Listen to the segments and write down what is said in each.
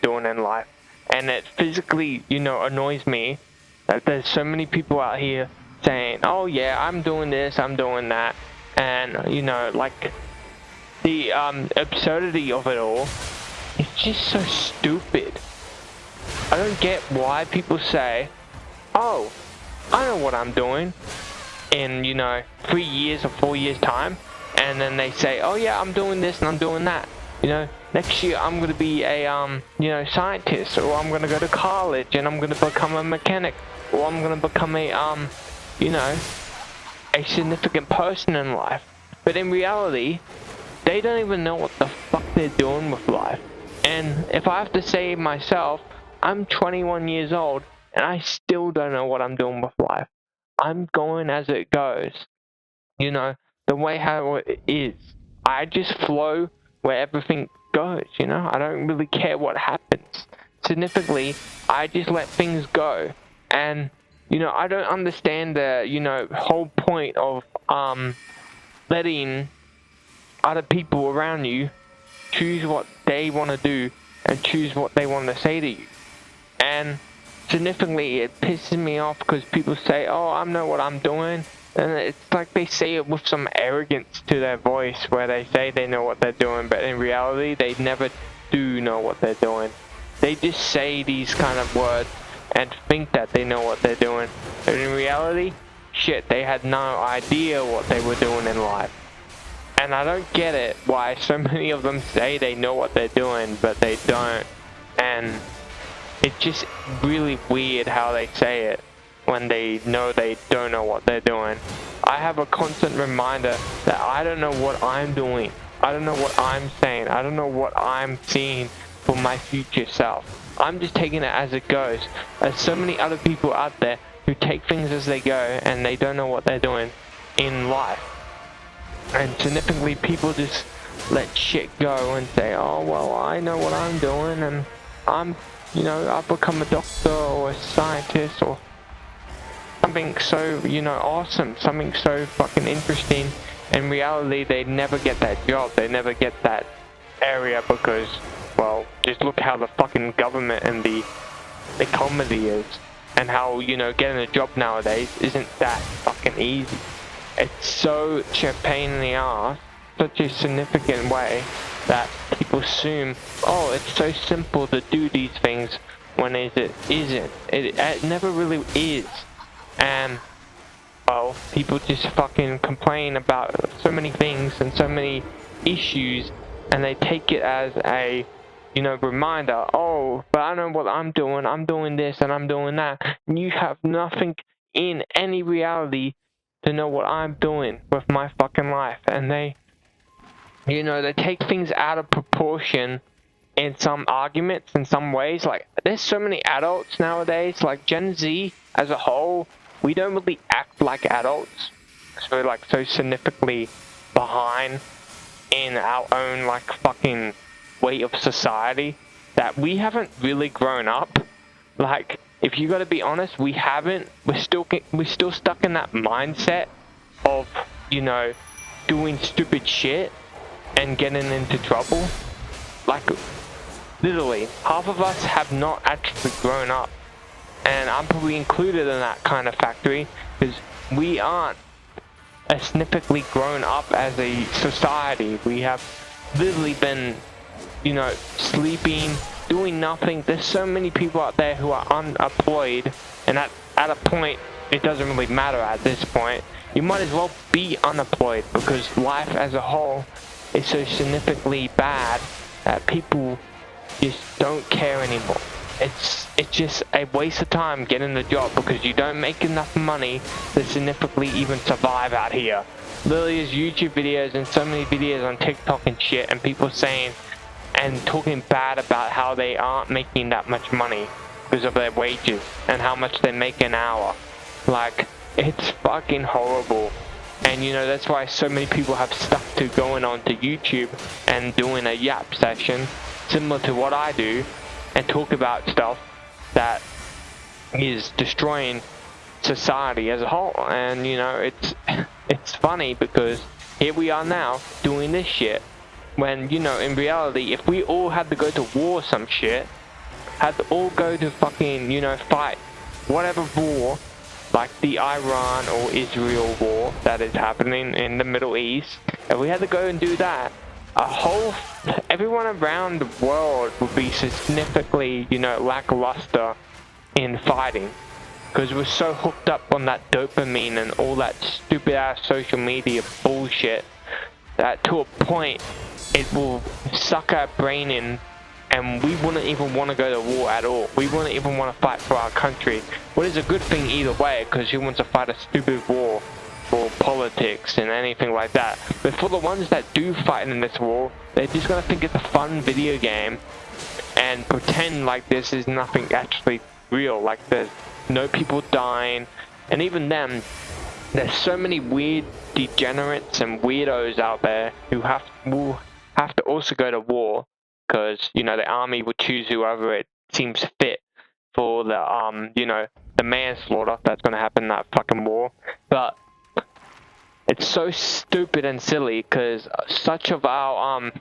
doing in life. And it physically, annoys me that there's so many people out here saying, oh yeah, I'm doing this, I'm doing that. And, like, the absurdity of it all, it's just so stupid. I don't get why people say, oh, I know what I'm doing in, 3 years or 4 years time. And then they say, oh yeah, I'm doing this and I'm doing that. Next year I'm going to be a, scientist, or I'm going to go to college and I'm going to become a mechanic, or I'm going to become a, a significant person in life. But in reality, they don't even know what the fuck they're doing with life. And if I have to say myself, I'm 21 years old and I still don't know what I'm doing with life. I'm going as it goes. The way how it is. I just flow where everything goes, I don't really care what happens. Significantly, I just let things go. And, I don't understand the, whole point of, letting other people around you choose what they want to do and choose what they want to say to you. And significantly, it pisses me off because people say, oh, I know what I'm doing. And it's like they say it with some arrogance to their voice, where they say they know what they're doing, but in reality, they never do know what they're doing. They just say these kind of words and think that they know what they're doing. But in reality, shit, they had no idea what they were doing in life. And I don't get it, why so many of them say they know what they're doing, but they don't. And it's just really weird how they say it when they know they don't know what they're doing. I have a constant reminder that I don't know what I'm doing. I don't know what I'm saying. I don't know what I'm seeing for my future self. I'm just taking it as it goes. There's so many other people out there who take things as they go and they don't know what they're doing in life. And significantly, people just let shit go and say, oh, well, I know what I'm doing and I'm, I've become a doctor or a scientist or something so, awesome, something so fucking interesting. In reality, they never get that job. They never get that area because, well, just look how the fucking government and the economy is. And how, getting a job nowadays isn't that fucking easy. It's such a pain in the ass, such a significant way that people assume, oh, it's so simple to do these things when it isn't. It never really is. And, well, people just fucking complain about so many things and so many issues, and they take it as a, reminder, oh, but I know what I'm doing this and I'm doing that, and you have nothing in any reality to know what I'm doing with my fucking life. And they take things out of proportion in some arguments, in some ways. Like, there's so many adults nowadays, like Gen Z as a whole, we don't really act like adults. So we're like so significantly behind in our own like fucking way of society that we haven't really grown up. Like, if you gotta be honest, we haven't. We're still stuck in that mindset of, doing stupid shit and getting into trouble. Like, literally, half of us have not actually grown up. And I'm probably included in that kind of factory, because we aren't significantly grown up as a society. We have literally been, sleeping, doing nothing. There's so many people out there who are unemployed, and at a point, it doesn't really matter at this point. You might as well be unemployed, because life as a whole is so significantly bad that people just don't care anymore. It's just a waste of time getting a job because you don't make enough money to significantly even survive out here. Literally, there's YouTube videos and so many videos on TikTok and shit, and people saying and talking bad about how they aren't making that much money because of their wages and how much they make an hour. Like, it's fucking horrible. And that's why so many people have stuck to going on to YouTube and doing a yap session similar to what I do and talk about stuff that is destroying society as a whole. And it's funny because here we are now doing this shit when in reality, if we all had to go to war or some shit, had to all go to fucking, you know, fight whatever war, like the Iran or Israel war that is happening in the Middle East, if we had to go and do that, everyone around the world would be significantly, you know, lackluster in fighting. Because we're so hooked up on that dopamine and all that stupid ass social media bullshit that to a point it will suck our brain in, and we wouldn't even want to go to war at all. We wouldn't even want to fight for our country. What is a good thing either way, because who wants to fight a stupid war for politics and anything like that? But for the ones that do fight in this war, they're just gonna think it's a fun video game and pretend like this is nothing actually real, like there's no people dying. And even then, there's so many weird degenerates and weirdos out there who will have to also go to war, because, you know, the army will choose whoever it seems fit for the you know, the manslaughter that's going to happen in that fucking war. But it's so stupid and silly, because such of our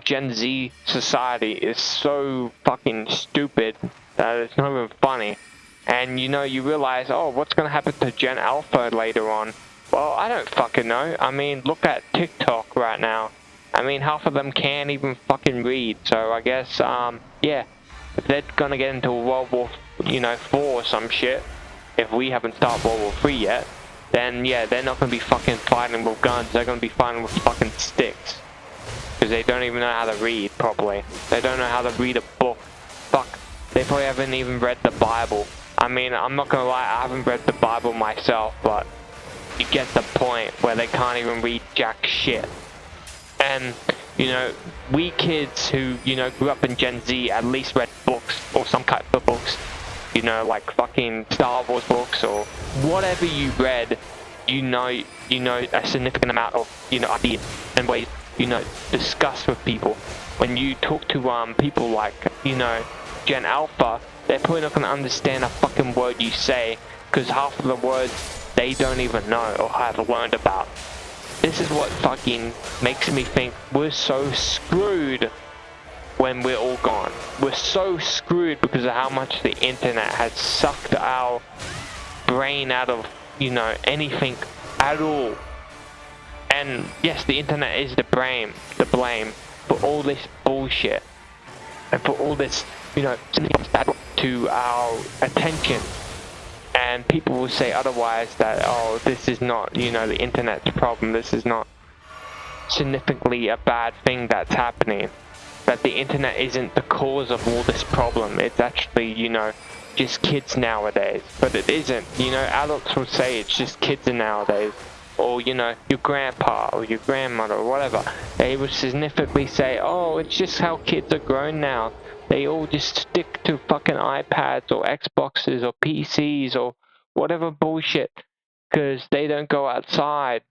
Gen Z society is so fucking stupid that it's not even funny. And, you know, you realize, oh, what's going to happen to Gen Alpha later on? Well, I don't fucking know. I mean, look at TikTok right now. I mean, half of them can't even fucking read. So I guess, yeah, if they're going to get into World War, you know, 4 or some shit, if we haven't started World War 3 yet, then, yeah, they're not going to be fucking fighting with guns. They're going to be fighting with fucking sticks. Because they don't even know how to read properly. They don't know how to read a book. Fuck. They probably haven't even read the Bible. I mean, I'm not gonna lie, I haven't read the Bible myself, but you get the point where they can't even read jack shit. And, you know, we kids who, you know, grew up in Gen Z at least read books, or some kind of books, you know, like fucking Star Wars books, or whatever you read, you know a significant amount of, you know, ideas and ways, you know, discuss with people. When you talk to people like, you know, Gen Alpha, they're probably not going to understand a fucking word you say, because half of the words they don't even know or have learned about. This is what fucking makes me think we're so screwed when we're all gone. We're so screwed because of how much the internet has sucked our brain out of, you know, anything at all. And yes, the internet is the blame for all this bullshit and for all this, you know, to our attention. And people will say otherwise, that, oh, this is not, you know, the internet's problem, this is not significantly a bad thing that's happening, that the internet isn't the cause of all this problem, it's actually, you know, just kids nowadays. But it isn't, you know, adults will say it's just kids nowadays, or, you know, your grandpa or your grandmother or whatever, they will significantly say, oh, it's just how kids are grown now. They all just stick to fucking iPads or Xboxes or PCs or whatever bullshit, because they don't go outside.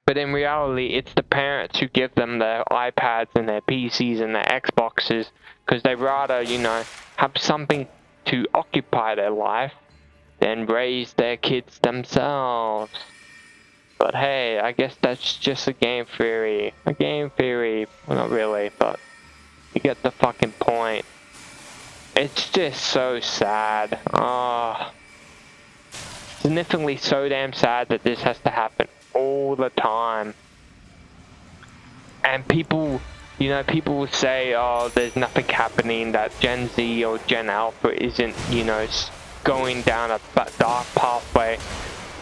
But in reality, it's the parents who give them their iPads and their PCs and their Xboxes, because they rather, you know, have something to occupy their life than raise their kids themselves. But hey, I guess that's just a game theory. A game theory. Well, not really, but you get the fucking point. It's just so sad. Significantly so damn sad that this has to happen all the time. And people, you know, people will say, oh, there's nothing happening, that Gen Z or Gen Alpha isn't, you know, going down a dark pathway.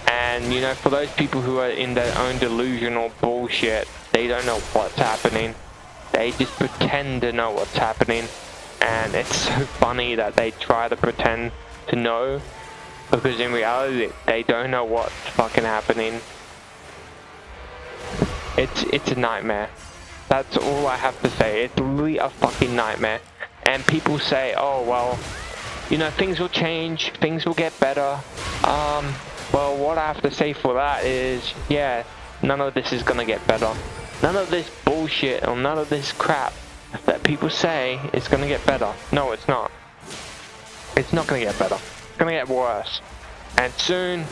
And, you know, for those people who are in their own delusional bullshit, they don't know what's happening. They just pretend to know what's happening. And it's so funny that they try to pretend to know, because in reality, they don't know what's fucking happening. It's a nightmare. That's all I have to say. It's really a fucking nightmare. And people say, oh, well, you know, things will change, things will get better. Well, what I have to say for that is, yeah, none of this is gonna get better. None of this bullshit or none of this crap that people say is gonna get better. No, it's not. It's not gonna get better. It's gonna get worse. And soon,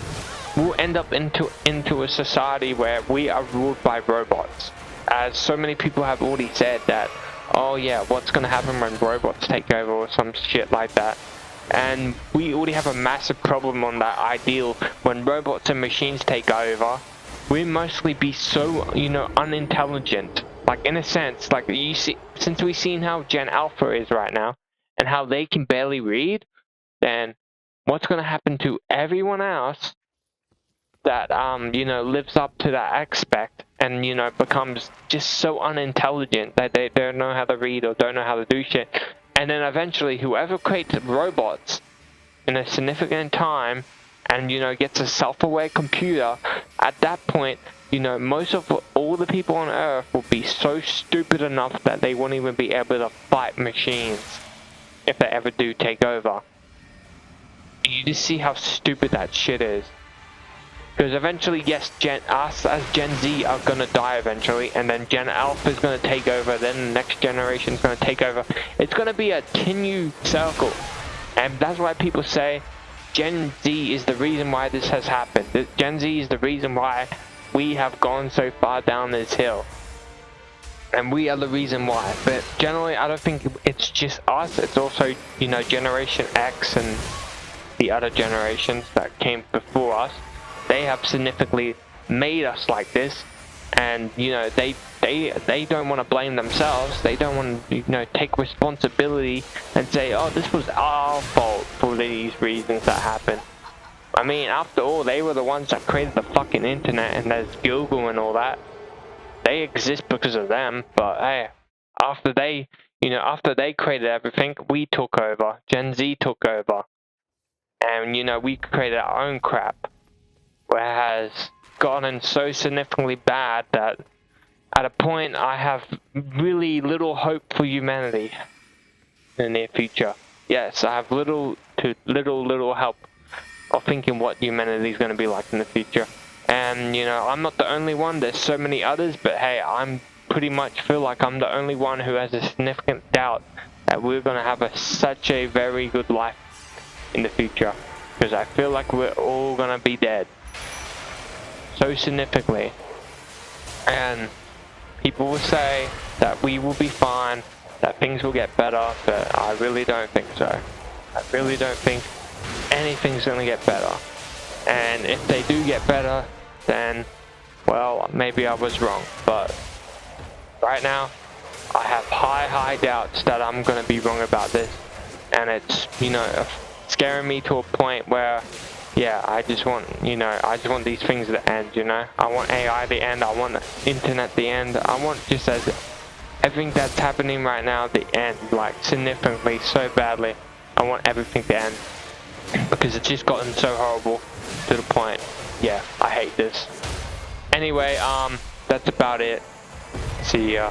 we'll end up into a society where we are ruled by robots. As so many people have already said that oh yeah, what's gonna happen when robots take over or some shit like that. And we already have a massive problem on that ideal. When robots and machines take over, we mostly be so, you know, unintelligent. Like, in a sense, like, you see, since we've seen how Gen Alpha is right now, and how they can barely read, then what's gonna happen to everyone else that, you know, lives up to that aspect and, you know, becomes just so unintelligent that they don't know how to read or don't know how to do shit. And then eventually, whoever creates robots in a significant time and, you know, gets a self-aware computer, at that point, you know, most of all the people on Earth will be so stupid enough that they won't even be able to fight machines if they ever do take over. You just see how stupid that shit is. Because eventually, yes, us as Gen Z are gonna die eventually, and then Gen Alpha is gonna take over, then the next generation is gonna take over. It's gonna be a continued circle. And that's why people say Gen Z is the reason why this has happened. Gen Z is the reason why we have gone so far down this hill. And we are the reason why. But generally, I don't think it's just us. It's also, you know, Generation X and the other generations that came before us. They have significantly made us like this. And, you know, they don't want to blame themselves. They don't want to, you know, take responsibility and say, oh, this was our fault for these reasons that happened. I mean, after all, they were the ones that created the fucking internet, and there's Google and all that. They exist because of them, but hey, after they, you know, after they created everything, we took over. Gen Z took over. And, you know, we created our own crap. Whereas gotten so significantly bad that at a point I have really little hope for humanity in the near future. Yes, I have little help of thinking what humanity is going to be like in the future. And, you know, I'm not the only one, there's so many others, but hey, I'm pretty much feel like I'm the only one who has a significant doubt that we're going to have such a very good life in the future. Because I feel like we're all going to be dead. So significantly. And people will say that we will be fine, that things will get better, but I really don't think so. I really don't think anything's gonna get better. And if they do get better, then, well, maybe I was wrong. But right now, I have high doubts that I'm gonna be wrong about this. And it's, you know, scaring me to a point where, yeah, I just want these things to end, you know? I want AI to end, I want the internet to end, I want just as everything that's happening right now to end, like, significantly, so badly. I want everything to end. Because it's just gotten so horrible to the point, yeah, I hate this. Anyway, that's about it. See ya.